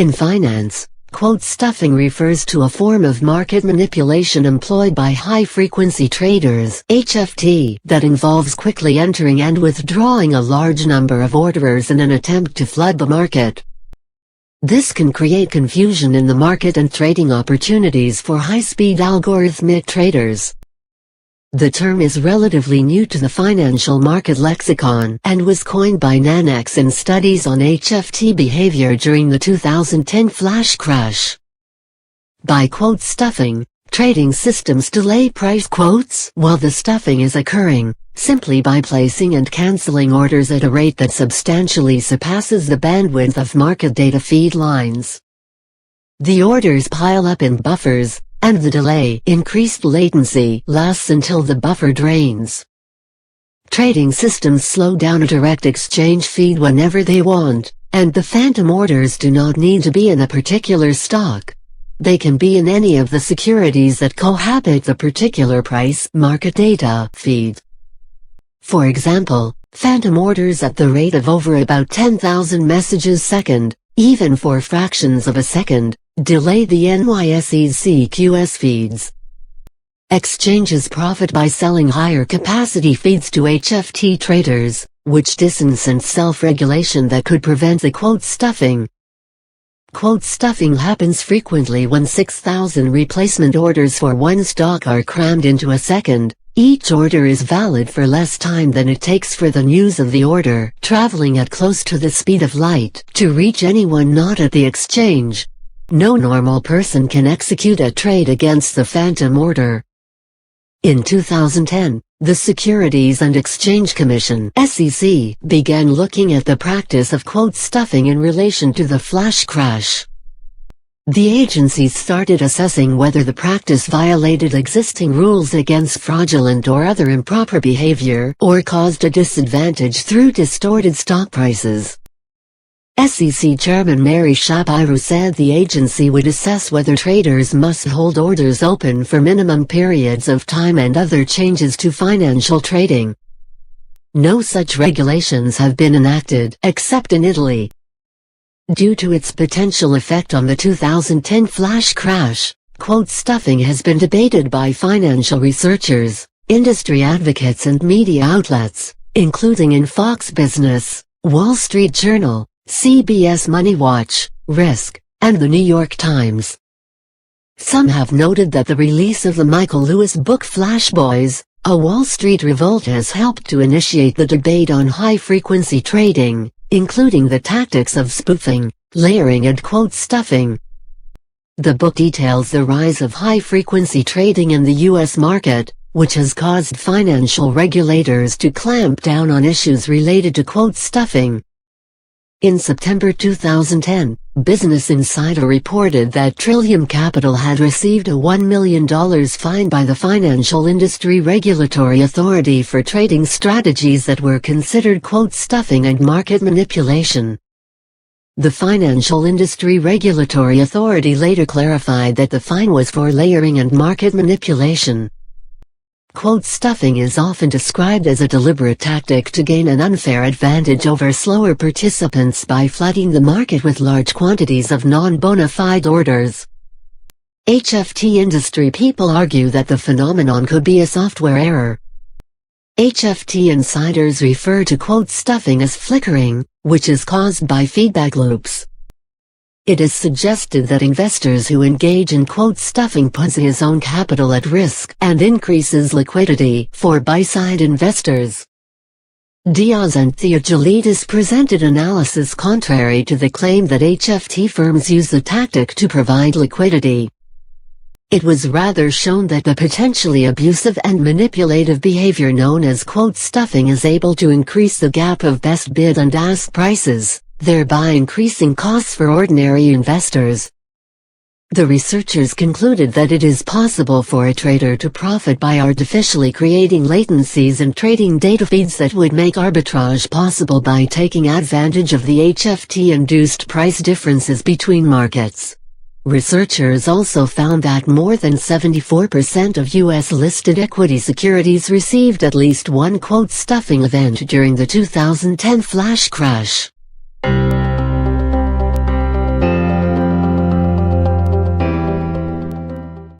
In finance, quote stuffing refers to a form of market manipulation employed by high-frequency traders (HFT) that involves quickly entering and withdrawing a large number of orders in an attempt to flood the market. This can create confusion in the market and trading opportunities for high-speed algorithmic traders. The term is relatively new to the financial market lexicon and was coined by Nanex in studies on HFT behavior during the 2010 flash crash. By quote stuffing, trading systems delay price quotes while the stuffing is occurring, simply by placing and canceling orders at a rate that substantially surpasses the bandwidth of market data feed lines. The orders pile up in buffers, and the delay, increased latency, lasts until the buffer drains. Trading systems slow down a direct exchange feed whenever they want, and the phantom orders do not need to be in a particular stock. They can be in any of the securities that cohabit the particular price market data feed. For example, phantom orders at the rate of over about 10,000 messages a second, even for fractions of a second, delay the NYSE's CQS feeds. Exchanges profit by selling higher capacity feeds to HFT traders, which disincents self-regulation that could prevent the quote stuffing. Quote stuffing happens frequently when 6,000 replacement orders for one stock are crammed into a second. Each order is valid for less time than it takes for the news of the order, traveling at close to the speed of light, to reach anyone not at the exchange. No normal person can execute a trade against the phantom order. In 2010, the Securities and Exchange Commission (SEC) began looking at the practice of quote stuffing in relation to the flash crash. The agency started assessing whether the practice violated existing rules against fraudulent or other improper behavior or caused a disadvantage through distorted stock prices. SEC Chairman Mary Shapiro said the agency would assess whether traders must hold orders open for minimum periods of time and other changes to financial trading. No such regulations have been enacted, except in Italy. Due to its potential effect on the 2010 flash crash, quote stuffing has been debated by financial researchers, industry advocates and media outlets, including in Fox Business, Wall Street Journal, CBS Money Watch, Risk, and The New York Times. Some have noted that the release of the Michael Lewis book Flash Boys, A Wall Street Revolt has helped to initiate the debate on high-frequency trading, including the tactics of spoofing, layering and quote stuffing. The book details the rise of high-frequency trading in the U.S. market, which has caused financial regulators to clamp down on issues related to quote stuffing. In September 2010, Business Insider reported that Trillium Capital had received a $1 million fine by the Financial Industry Regulatory Authority for trading strategies that were considered quote stuffing and market manipulation. The Financial Industry Regulatory Authority later clarified that the fine was for layering and market manipulation. Quote stuffing is often described as a deliberate tactic to gain an unfair advantage over slower participants by flooding the market with large quantities of non-bona fide orders. HFT industry people argue that the phenomenon could be a software error. HFT insiders refer to quote stuffing as flickering, which is caused by feedback loops. It is suggested that investors who engage in quote stuffing put his own capital at risk and increases liquidity for buy-side investors. Diaz and Theogelidis presented analysis contrary to the claim that HFT firms use the tactic to provide liquidity. It was rather shown that the potentially abusive and manipulative behavior known as quote stuffing is able to increase the gap of best bid and ask prices, thereby increasing costs for ordinary investors. The researchers concluded that it is possible for a trader to profit by artificially creating latencies in trading data feeds that would make arbitrage possible by taking advantage of the HFT-induced price differences between markets. Researchers also found that more than 74% of U.S.-listed equity securities received at least one quote stuffing event during the 2010 flash crash.